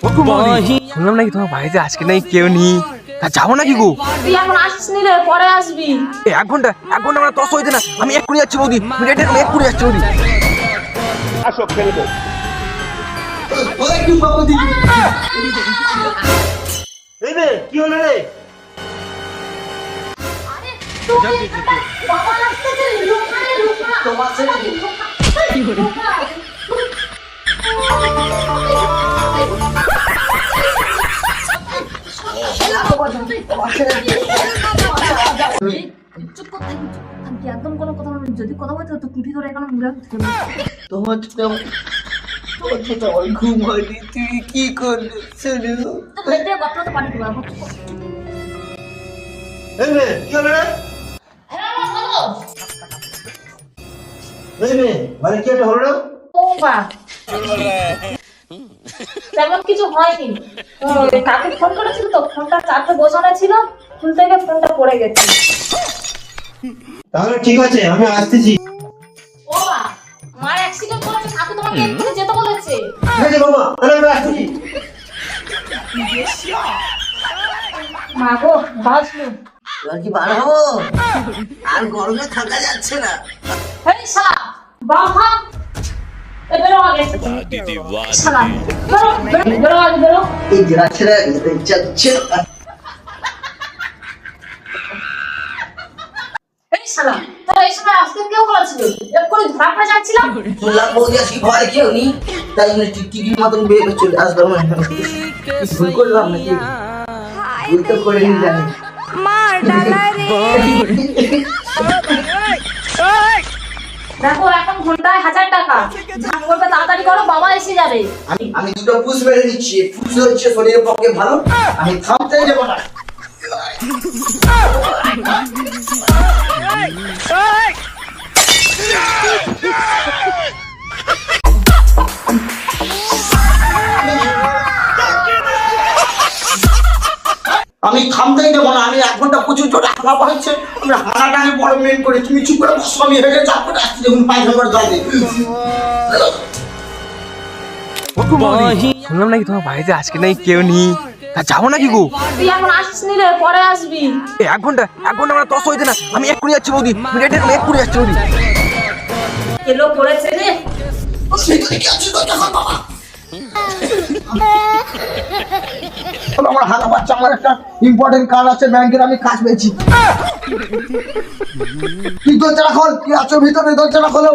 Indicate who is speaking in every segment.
Speaker 1: শুনলাম নাকি তোমার বাড়িতে আজকে নাকি কেউ নেই, তা যাবো নাকি গো?
Speaker 2: তুই এখন আসছিস রে, পরে আসবি।
Speaker 1: এক ঘন্টা আমার তস হইতে না, আমি এক্ষুনি যাচ্ছি বৌদি, আমি রেডি এখন এক্ষুনি যাচ্ছি বৌদি।
Speaker 3: আসো খেলবো। এই রে কি হলো রে?
Speaker 2: চুপ কর, থামবি, একদম কোনো কথা বলবি না। যদি কথা বলতে তো কুঠি ধরে এখানে মুড়ে
Speaker 4: তোমার ছোট আমার ঘুম হয়নি, তুই কি করলি?
Speaker 2: গপ্পটা পানি দেবো।
Speaker 3: এই রে কি হলো রে? এই রে মানে কি একটা হলো রে?
Speaker 2: তেমন কিছু হয়নি। কাকে ফোন করেছিল তো, ফোনটা চার্জে বসানো ছিল, খুলতে গিয়ে ফোনটা পড়ে গেছে।
Speaker 3: তাহলে ঠিক আছে, আমি আসতেছি।
Speaker 2: ও মা, মার অ্যাক্সিডেন্ট করেছে, কাকু তোমাকে এক্ষুনি যেতে বলেছে।
Speaker 3: ঠিক আছে বাবা, তাহলে আমি আসতেছি।
Speaker 2: মা গো, বাঁচলো।
Speaker 4: এবার কি বার হবো? আর গরমে থাকা যাচ্ছে না।
Speaker 2: এই শালা, বাবা, বেরো আগে। শালা, বেরো আগে, বেরো।
Speaker 4: এই জেলা ছেড়ে যেতে ইচ্ছা হচ্ছে না।
Speaker 2: এই শালা, তোরা এই সময় আসতে কেউ বলেছিল? এক্ষুনি ধরা পড়ে যাচ্ছিলাম।
Speaker 4: শুনলাম বৌদি আজকে ঘরে কেউ নেই, তাই জন্য টিকটিকির মতন বের করে চলে আসলাম। ভুল করলাম নাকি? ভুল তো করে নি জানি।
Speaker 2: দেখো এখন ঘন্টায় 1000 টাকা। ঝাঁপ করবে, তাড়াতাড়ি করো, বাবা এসে যাবে।
Speaker 4: আমি দুটো পুষ মেরে নিচ্ছি, পুষ হচ্ছে শরীরের পক্ষে ভালো, আমি থামতেই যাবো না। আমি থামতেই দেবো না। আমি 1 ঘন্টা প্রচুর জোরে হাঁকা পাচ্ছে, আমি হাঁকাটা আমি বড় মেন করে, তুমি চুপ করে বসো, আমি হেঁটে চাপ করে আসছি, দেখুন পায়খানা করে জল দিই।
Speaker 1: শুনলাম নাকি তোমার বাড়িতে আজকে নাকি কেউ নেই, তা যাবো নাকি গো?
Speaker 2: তুই এখন আসছিস রে, পরে আসবি।
Speaker 1: এক ঘন্টা আমার তস হইতে না, আমি এক্ষুনি যাচ্ছি বৌদি, আমি রেডি এখন এক্ষুনি যাচ্ছি বৌদি।
Speaker 2: কেলো করেছে রে।
Speaker 4: আমার হাঁকা পাচ্ছে, আমার একটা ইম্পর্টেন্ট কাজ আছে ব্যাংকের, আমি কাজ পেয়েছি। তুই দরজাটা খোল, কি আছো ভিতরে? দরজাটা খোলো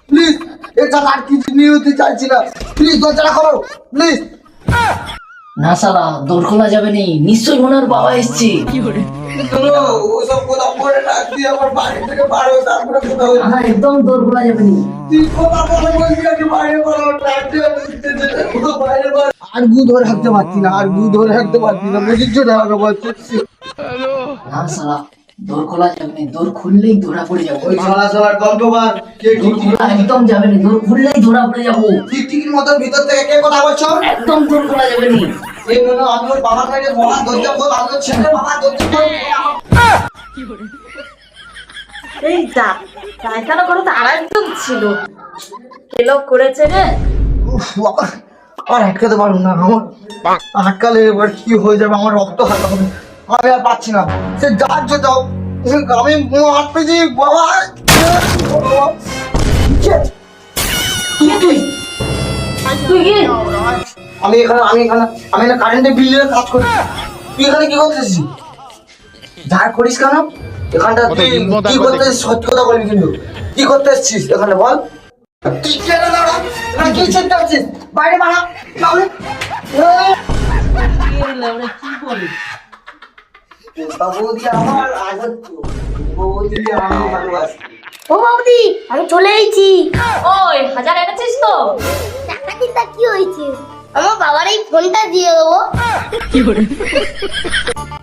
Speaker 4: প্লিজ। এটা আর কিছু নিতে চাইছি না, প্লিজ দরজাটা খোলো প্লিজ। না শালা, দৌড় খোলা যাবে নি, নিশ্চয়ই ওনার বাবা এসছে। ওসব কথা পরে রাখ, তুই আমার বাড়ি থেকে বার হয়ে তারপরে কথা বলবি। হ্যাঁ, একদম দৌড় খোলা যাবে নি। তুই কথা বলে বলবি আমি বাইরে বলো, বাইরে বল। আর গু ধরে রাখতে পারছি না, আর গু ধরে রাখতে পারছি না, বুঝিস না আমাকে বলছি। না শালা, দৌড় খোলা যাবে না, দৌড় খুললেই ধরা পড়ে যাবো। ওই শালা শালা গল্পবার, কে ঠিক একদম যাবে না, দৌড় খুললেই ধরা পড়ে যাবো। ঠিক ঠিকই মতন ভিতর থেকে কে কথা বলছো? একদম দৌড় খোলা যাবে না। এই মনে আমি ওর বাবার কাছে বলা, দরজা খোল, আমি ওর ছেলে বাবা দরজা খোল।
Speaker 2: এই যা, পায়খানা করো তো আরেকজন ছিল। কেলো করেছে রে।
Speaker 4: উফ বাবা, আর আটকাতে পারবো না, আমার আটকালে এবার কি হয়ে যাবে, আমার রক্ত হালকা হবে, আমি আর পাচ্ছি না। সে যার যে যাও, আমি আটকেছি বাবা। আমি এখানে কারেন্টের বিলের কাজ করি। তুই এখানে কি করতেছিস? ধার করিস কেন এখানটা? তুই কি করতে এসেছিস? সত্যি কথা বলবি কিন্তু, কি করতে এসেছিস এখানে বল? তুই কি চিন্তা করছিস? বাইরে বাড়া তাহলে
Speaker 5: ও বৌদি, আমি চলে এসেছি।
Speaker 2: ওই 1000 এনেছিস তো?
Speaker 5: টাকা দিতে কি হয়েছে? আমার বাবার এই ফোনটা দিয়ে দেবো।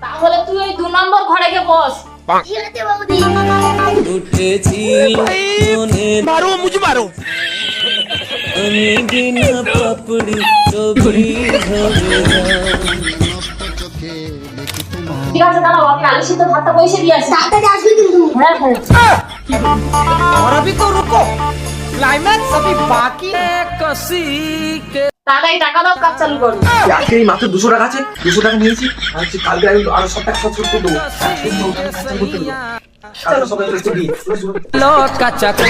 Speaker 2: তাহলে তুই ওই 2 নম্বর ঘরে গিয়ে বস।
Speaker 5: ঠিক আছে বৌদি।
Speaker 1: মারো মুঝে মারো।
Speaker 2: ঠিক আছে, দাঁড়াও, আমি আলু সিদ্ধ ভাতটা বসে দিয়ে আসি।
Speaker 5: তাড়াতাড়ি আসবি কিন্তু।
Speaker 2: হ্যাঁ হ্যাঁ।
Speaker 1: और अभी तो रुको, क्लाइमैक्स अभी बाकी है।
Speaker 2: তাড়াতাড়ি টাকা দাও, কাজ চালু করো।
Speaker 1: আজকে এই মাত্র 200 টাকা আছে, 200 টাকা নিয়েছি। আর হচ্ছে কালকে আমি আরো 100 টাকা শোধ করে দেবো। কালকে সবাই একটু দিই।
Speaker 6: Los cachacos.